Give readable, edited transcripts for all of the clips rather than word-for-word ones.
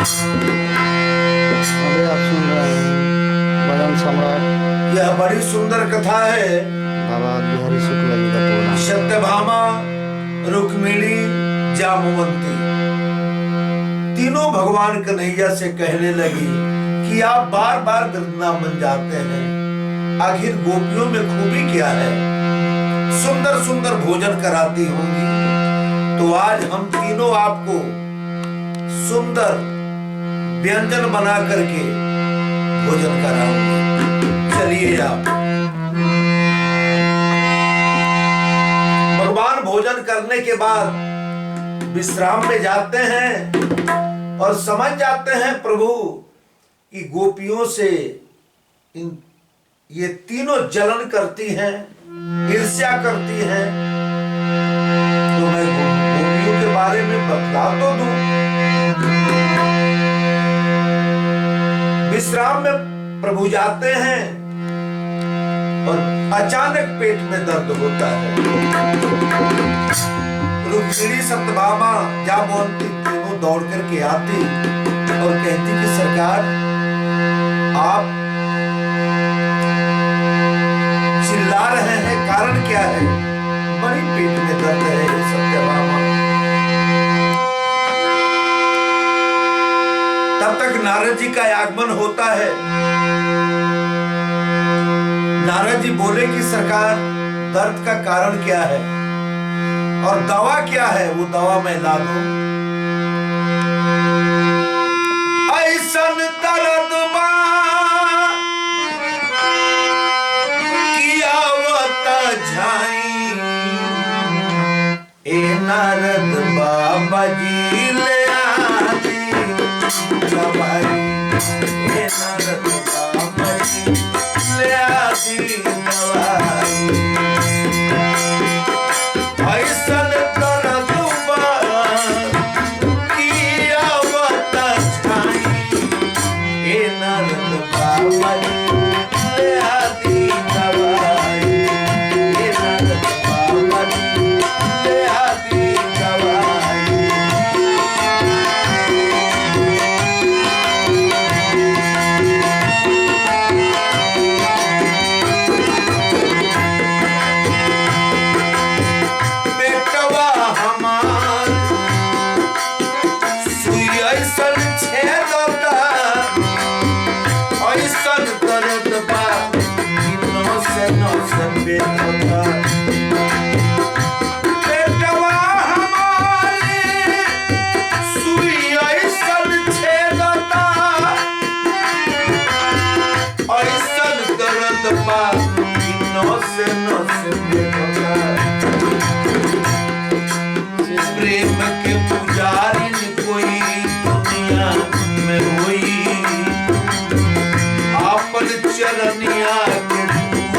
अभी आप सुन रहे हैं भजन सम्राट। यह बड़ी सुंदर कथा है। बाबा बिहारी शुक्ला जी का प्रोग्राम। सत्यभामा, रुक्मिणी, जामवंती तीनों भगवान कन्हैया से कहने लगी कि आप बार बार वृंदावन जाते हैं, आखिर गोपियों में खूबी क्या है? सुंदर सुंदर भोजन कराती होंगी, तो आज हम तीनों आपको सुंदर व्यंजन बना करके भोजन कराओगे। चलिए आप। भगवान भोजन करने के बाद विश्राम में जाते हैं और समझ जाते हैं प्रभु कि गोपियों से ये तीनों जलन करती हैं, ईर्ष्या करती हैं, तो मैं गोपियों के बारे में बतला तो दूं। विश्राम में प्रभु जाते हैं और अचानक पेट में दर्द होता है। रुक्मिणी, सत्यभामा, जामवंती तीनों दौड़ करके आती और कहती कि सरकार, आप चिल्ला रहे हैं, कारण क्या है? बड़ी पेट में दर्द है सत्यभामा। तब तक नारद जी का आगमन होता है। नारद जी बोले कि सरकार, दर्द का कारण क्या है और दवा क्या है? वो दवा मैं ला दूं। ऐसन दर्द किया झाई, ए नारद बाबा जी ले आती दवाई, ए नारद बाबा जी ले आती दवाई। ऐसन दर्द किया झाई, ए नारद बाबा जी ले आती दवाई, ए नारद बाबा जी ले आती दवाई। बेटवा हमार सुई ऐसन छेदता, ऐसन दर्द बा कि नस नस बेधता। बेटवा हमारे सुई ऐसन छेदता, ऐसन दर्द बा कि नस नस बेधता। प्रेम के पुजारी कोई दुनिया में होई, आपन चरनिया के धूली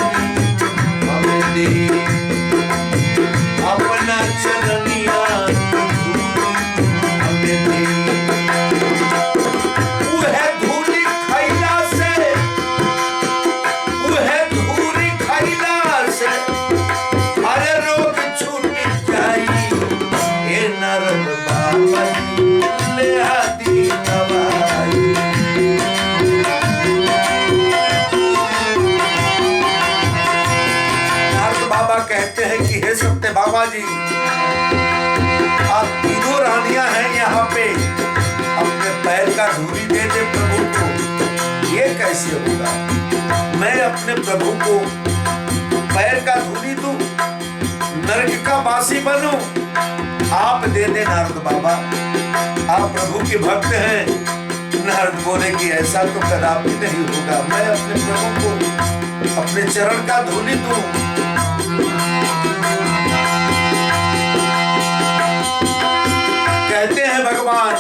हमें दे, अपना चरनिया के धूली हमें दे। उहे धूली खैला से, उहे धूली खैला से अरे रोग छूट जाई, ए नारद बाबा जी ले आती दवाई। नारद बाबा कहते हैं कि हे सत्यभामा जी, आप तीनों रानियां हैं यहाँ पे, अपने पैर का धूली दे दे प्रभु को। ये कैसे होगा? मैं अपने प्रभु को पैर का धूली दूं, नरक का वासी बनूं? आप दे दे नारद बाबा, आप प्रभु के भक्त हैं। नारद बोले कि ऐसा तो कदापि नहीं होगा, मैं अपने प्रभु को अपने चरण का धूली दूं। कहते हैं भगवान,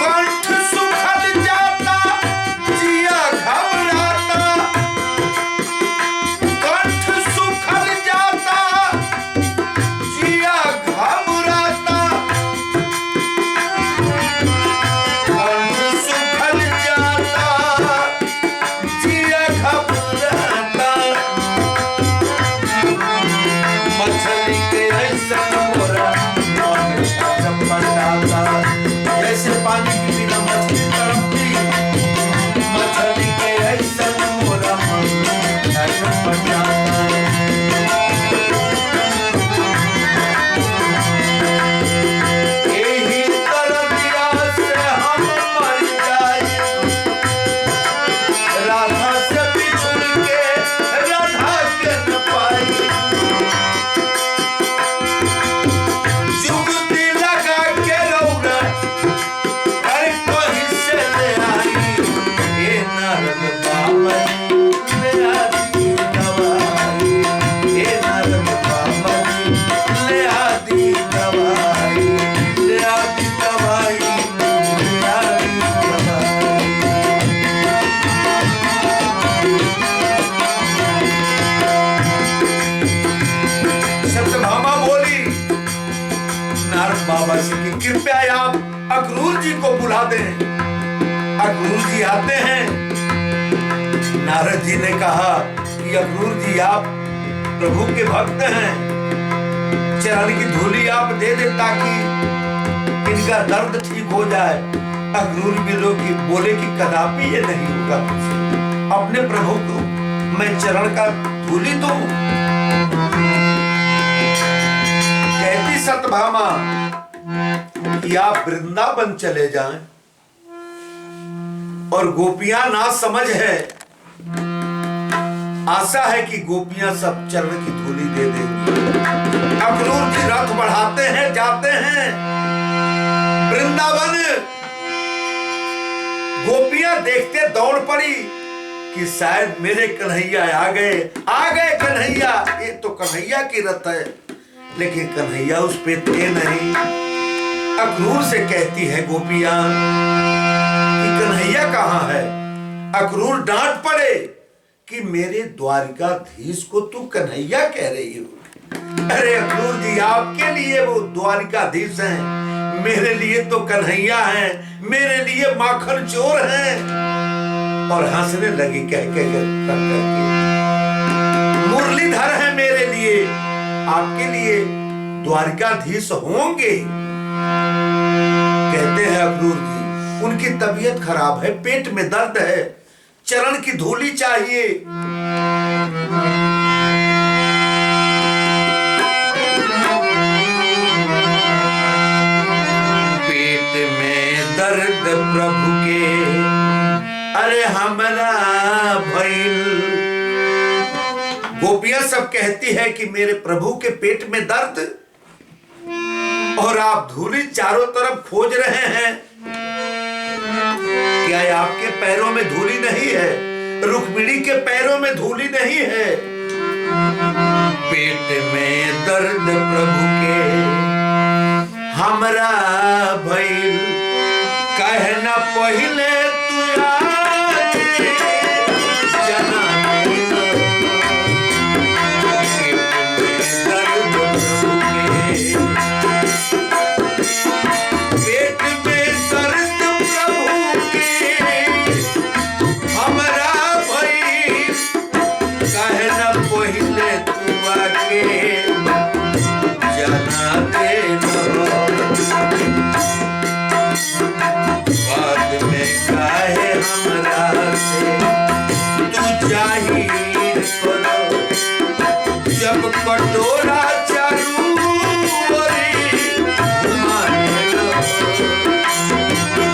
कंठ सुखद जाता, जिया घबराता, कंठ सुखद जाता, जिया घबराता, कंठ सुखद जाता, जिया घबराता। मछली के ऐसा मोरा मन छटपटाता, कृपया आप अक्रूर जी को बुला दें। अक्रूर जी आते हैं। नारद जी ने कहा कि अक्रूर जी आप प्रभु के भक्त हैं, चरण की धूली आप दे दे ताकि इनका दर्द ठीक हो जाए। अक्रूर भी लोग बोले कि कदापि ये नहीं होगा, अपने प्रभु को मैं चरण का धूली दूं। कहती सत्यभामा कि आप वृंदावन चले जाएं और गोपियां ना समझ है, आशा है कि गोपियां सब चरण की धूली दे देंगी। अक्रूर जी रथ बढ़ाते हैं, जाते हैं वृंदावन। गोपियां देखते दौड़ पड़ी कि शायद मेरे कन्हैया आ गए कन्हैया। ये तो कन्हैया की रथ है, लेकिन कन्हैया उस पे थे नहीं। अक्रूर से कहती है गोपियां कि कन्हैया कहाँ है। अक्रूर डांट पड़े कि मेरे द्वारिकाधीश को तू कन्हैया कह रही हो। अरे अक्रूर जी आपके लिए वो द्वारिकाधीश हैं, मेरे लिए तो कन्हैया हैं, मेरे लिए माखन चोर हैं। और हंसने लगी कह के मुरलीधर है मेरे लिए, आपके लिए द्वारिकाधीश होंगे। कहते हैं अक्रूर जी उनकी तबीयत खराब है, पेट में दर्द है, चरण की धूली चाहिए। पेट में दर्द प्रभु के अरे हमरा भइल। गोपियां सब कहती है कि मेरे प्रभु के पेट में दर्द और आप धूली चारों तरफ खोज रहे हैं। क्या आपके पैरों में धूली नहीं है? रुक्मिणी के पैरों में धूली नहीं है? पेट में दर्द प्रभु के हमरा भइल, कहना पहिले तू आके जना मिलो। पेट में दर्द प्रभु के हमरा भइल, कहना पहिले तू आके जना देना। बाद में काहे हमरा से तू जाहिर करो, जब कटोरा चारू ओरी घुमाने लगो।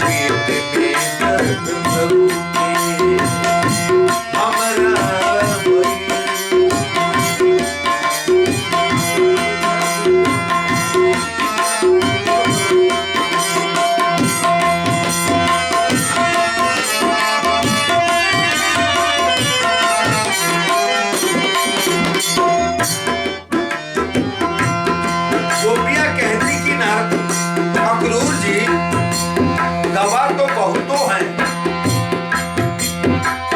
पेट में दर्द प्रभु के हमरा भइल। गोपियां कहती कि नारद अक्रूर जी दवा तो बहुतों हैं,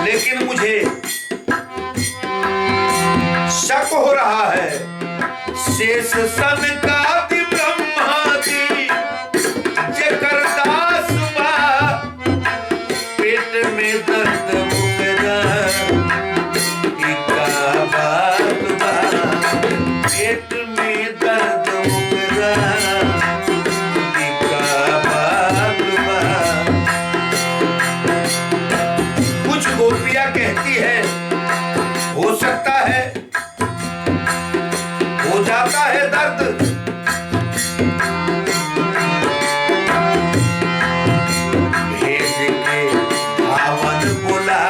लेकिन मुझे शक हो रहा है। शेष सनकादि ब्रह्मादि जेकर दास बा, पेट में दर्द मुकरा ई का बात बा। पेट में दर्द मुकरा ई का बात बा। कुछ गोपियां कहती है हो सकता है, हो जाता है दर्द। भेज के आवन बुला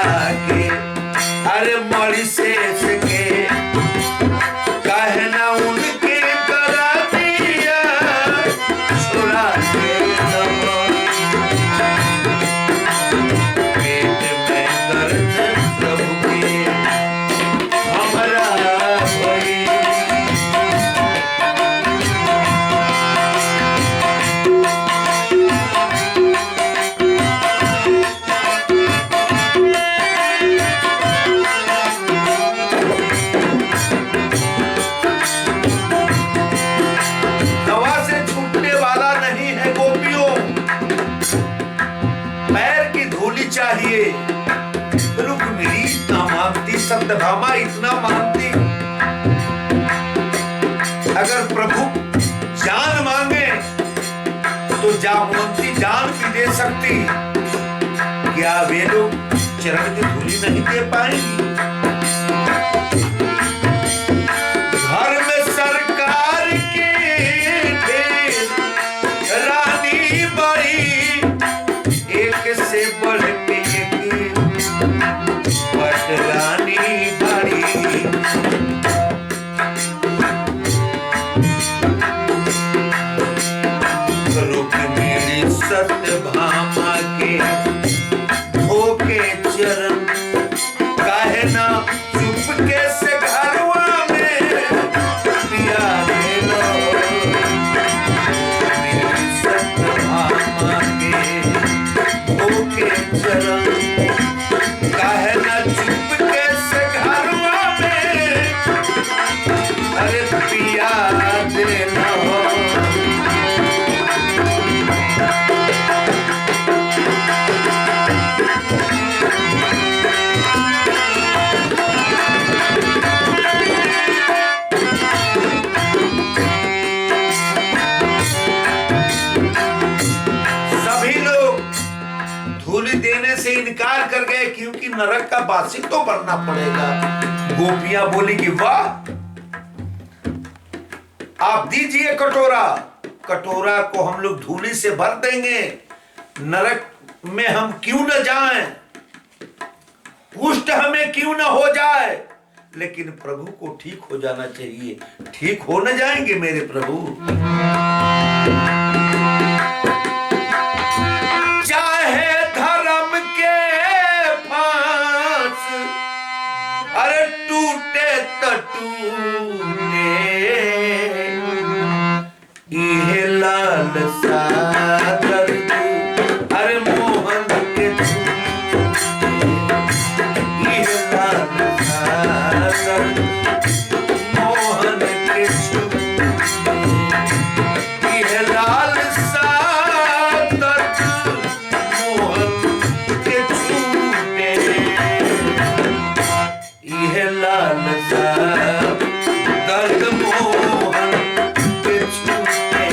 रुक्मिणी इतना मानती, सत्यभामा इतना मानती। अगर प्रभु जान मांगे तो जामवंती जान भी दे सकती, क्या वे लोग चरण की धूली नहीं दे पाएंगी? घर में सरकार की रानी बड़ी, एक से बढ़ के एक पटरानी बड़ी। रुक्मिणी सत्यभामा के धोके चरण, काहे ना चुपके से घरवा में पिया देलो। रुक्मिणी सत्यभामा के धोके चरण, काहे ना चुपके से घरवा में अरे पिया देलो। देने से इनकार कर गए क्योंकि नरक का वासी तो बनना पड़ेगा। गोपियां बोली कि वाह, आप दीजिए कटोरा, कटोरा को हम लोग धूली से भर देंगे, नरक में हम क्यों न जाएं, पुष्ट हमें क्यों न हो जाए, लेकिन प्रभु को ठीक हो जाना चाहिए। ठीक हो न जाएंगे मेरे प्रभु? चाहे धर्म के फांस अरे टूटे तो टूटे, ये लालसा दर्द अरे मोहन के ये लालसा दर्द मोहन के ये लालसा दर्द मोहन के छूटे, ये लालसा दर्द मोहन के छूटे।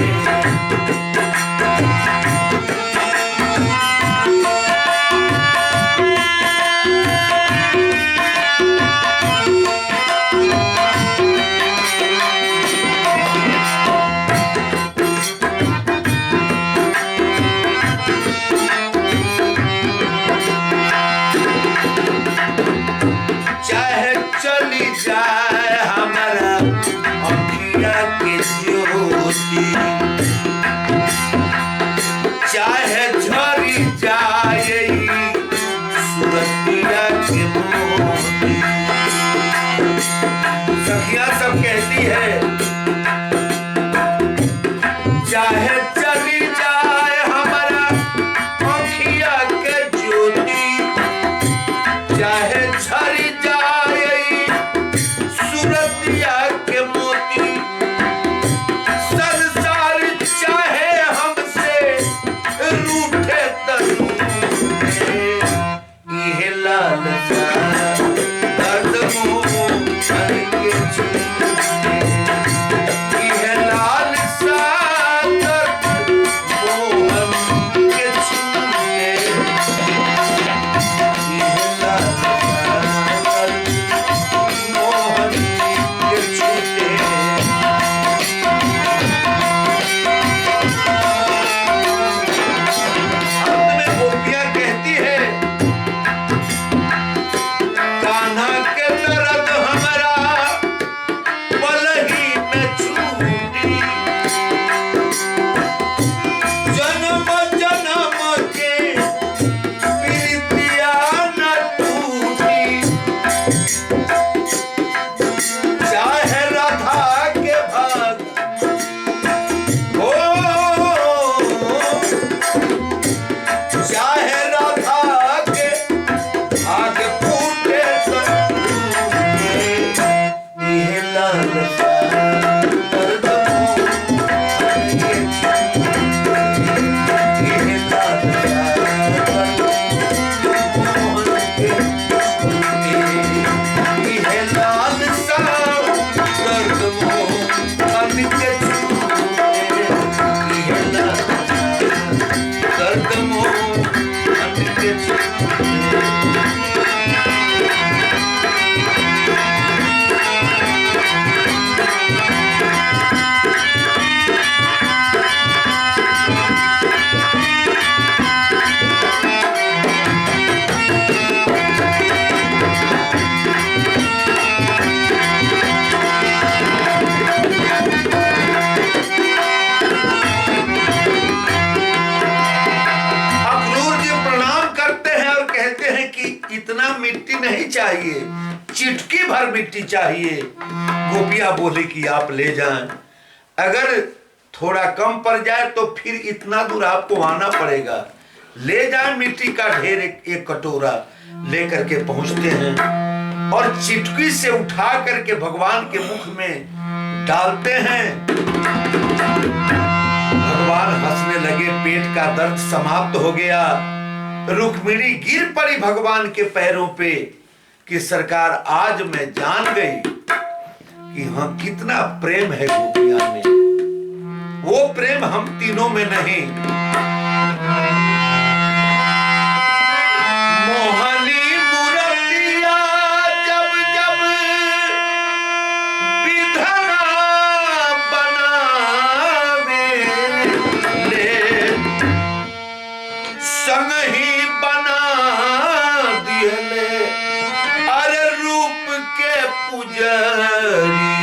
चाहे चली जाए हमारा अखिया के ज्योति, चाहे झरी जाए सूरतिया के मोती। सखियां सब कहती है चाहे चली जाए हमारा अखिया के ज्योति, चाहे झरी जाए सूरतिया के मोती। संसार चाहे हमसे रूठे तो रूठे, ये लालसा दर्द मोहन के छूटे, ये लालसा दर्द मोहन के छूटे, ये लालसा कि इतना मिट्टी नहीं चाहिए, चिटकी भर मिट्टी चाहिए। गोपियां बोले कि आप ले जाएं, अगर थोड़ा कम पड़ जाए तो फिर इतना दूर आपको आना पड़ेगा। ले जाए मिट्टी का ढेर, एक कटोरा लेकर के पहुंचते हैं और चिटकी से उठा करके भगवान के मुख में डालते हैं। भगवान हंसने लगे, पेट का दर्द समाप्त हो गया। रुक्मिणी गिर पड़ी भगवान के पैरों पे कि सरकार आज मैं जान गई कि हाँ कितना प्रेम है गोपियां में, वो प्रेम हम तीनों में नहीं। मोहनी मूर्तिया जब जब विधना बनावे ले, संग ही बना दिले अरे रूप के पुजारी,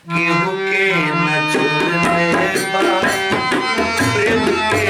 केहू के न छोड़ने बा प्रेम के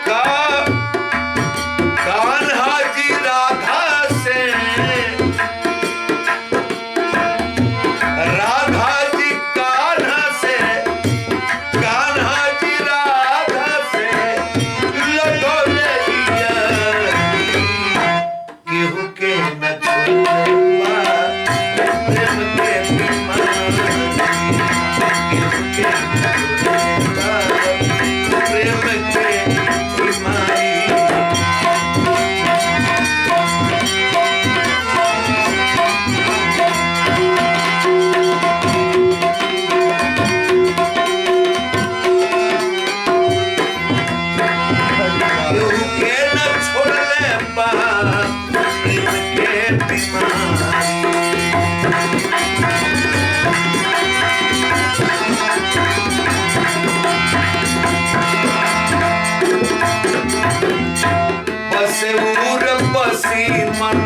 का पसऊर पसीमन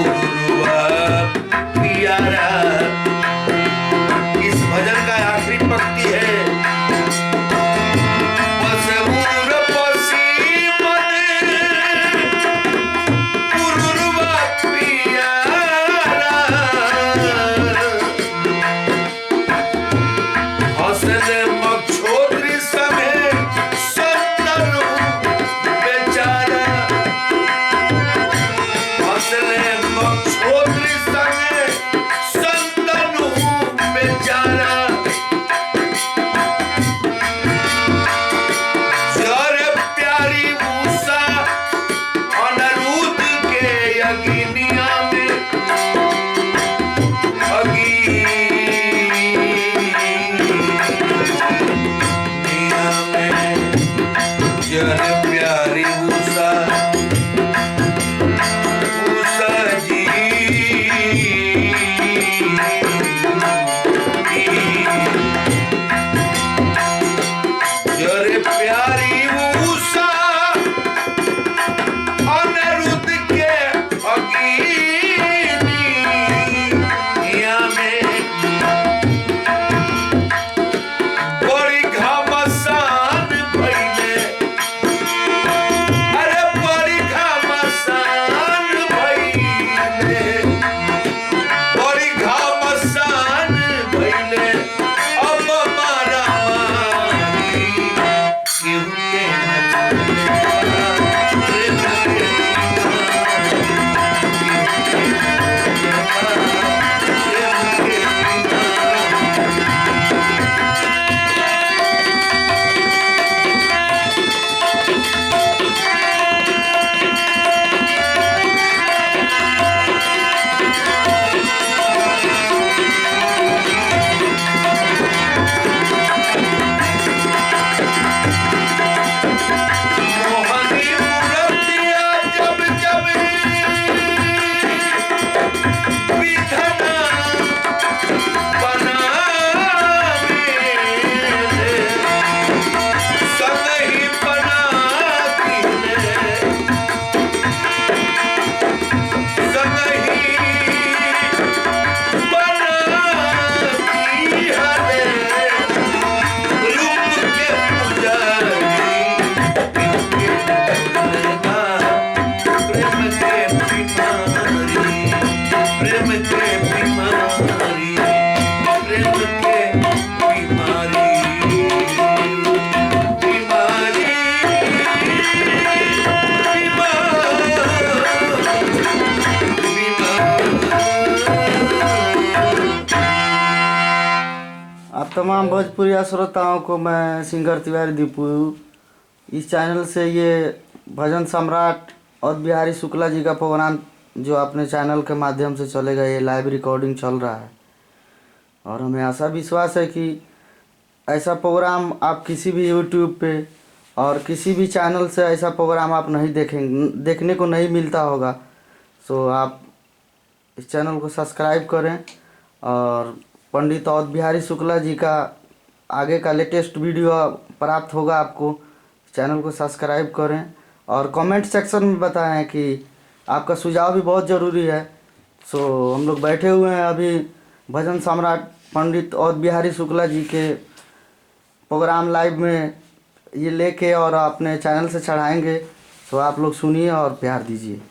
उरुआ पियारा। इस भजन का आखिरी पंक्ति है, पसऊर पसीमन उरुआ पियारा। हंसले मक्षोद्री समे संतनु बेचारा। हंसले मक्षोद्री समे संतनु बेचारा। जर प्यारी मूसा अनरूद के अग्निया में जर प्यारी उषा जी जर प्यारी उषा अनिरुद्ध के अग्निया में बड़ी घमासान भइले। अरे बड़ी घमासान भइले, बड़ी घमासान भइले। अब मारा मारी केहू के न चलेला। प्रेम के मोहनी मूर्तिया जब जब विधना बनावे, संगहि बनाती है, संगहि बनाती है। रूप के पुजारी प्रेम के बीमारी, प्रेम के बीमारी, प्रेम के बीमारी, बीमारी, आप तमाम भोजपुरी श्रोताओं को मैं सिंगर तिवारी दीपू इस चैनल से ये भजन सम्राट और बिहारी शुक्ला जी का प्रोग्राम जो अपने चैनल के माध्यम से चलेगा, ये लाइव रिकॉर्डिंग चल रहा है। और हमें आशा विश्वास है कि ऐसा प्रोग्राम आप किसी भी यूट्यूब पे और किसी भी चैनल से ऐसा प्रोग्राम आप नहीं देखने को नहीं मिलता होगा। सो आप इस चैनल को सब्सक्राइब करें और पंडित और बिहारी शुक्ला जी का आगे का लेटेस्ट वीडियो प्राप्त होगा आपको। चैनल को सब्सक्राइब करें और कमेंट सेक्शन में बताएं कि आपका सुझाव भी बहुत ज़रूरी है। सो हम लोग बैठे हुए हैं अभी भजन सम्राट पंडित और बिहारी शुक्ला जी के प्रोग्राम लाइव में ये लेके और अपने चैनल से चढ़ाएंगे। सो आप लोग सुनिए और प्यार दीजिए।